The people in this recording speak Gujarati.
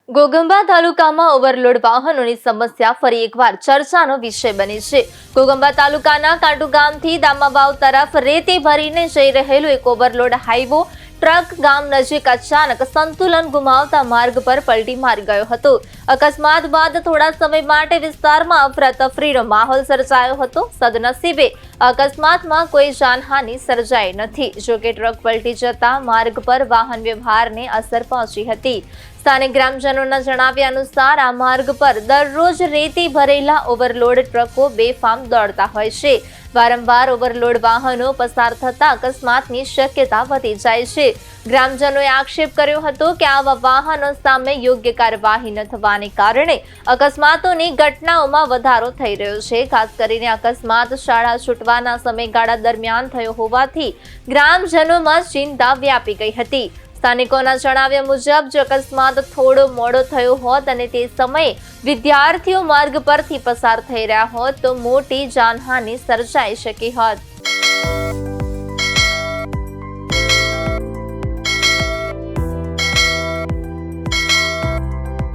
ઘોઘંબા તાલુકામાં ઓવરલોડ વાહનોની સમસ્યા ફરી એકવાર ચર્ચાનો વિષય બની છે। ઘોઘંબા તાલુકાના કાંટુ ગામથી દામાવાવ તરફ રેતી ભરીને જઈ રહેલું એક ઓવરલોડ હાઈવો ટ્રક ગામ નજીક અચાનક સંતુલન ગુમાવતા માર્ગ પર પલટી મારી ગયો હતો। અકસ્માત બાદ થોડા સમય માટે વિસ્તારમાં અફરાતફરીનો માહોલ સર્જાયો હતો। સદનસીબે અકસ્માતમાં કોઈ જાનહાનિ સર્જાઈ નથી। જોકે ટ્રક પલટી જતા માર્ગ પર વાહન વ્યવહારને અસર પહોંચી હતી। સ્થાનિક ગ્રામજનોના જણાવ્યા અનુસાર આ માર્ગ પર દરરોજ રેતી ભરેલા ઓવરલોડ ટ્રકો બેફામ દોડતા હોય છે। વારંવાર ઓવરલોડ વાહનો પસાર થતા અકસ્માતની શક્યતા વધી જાય છે। ગ્રામજનોએ આક્ષેપ કર્યો હતો કે આવા વાહનો સામે યોગ્ય કાર્યવાહી ન થવાને કારણે અકસ્માતોની ઘટનાઓમાં વધારો થઈ રહ્યો છે। ખાસ કરીને અકસ્માત શાળા છૂટવાના સમયગાળા દરમિયાન થયો હોવાથી ગ્રામજનોમાં ચિંતા વ્યાપી ગઈ હતી। સ્થાનિકોના જણાવ્યા મુજબ જો અકસ્માત થોડો મોડો થયો હોત અને તે સમયે વિદ્યાર્થીઓ માર્ગ પરથી પસાર થઈ રહ્યા હોત તો મોટી જાનહાનિ સર્જાઈ શકી હોત।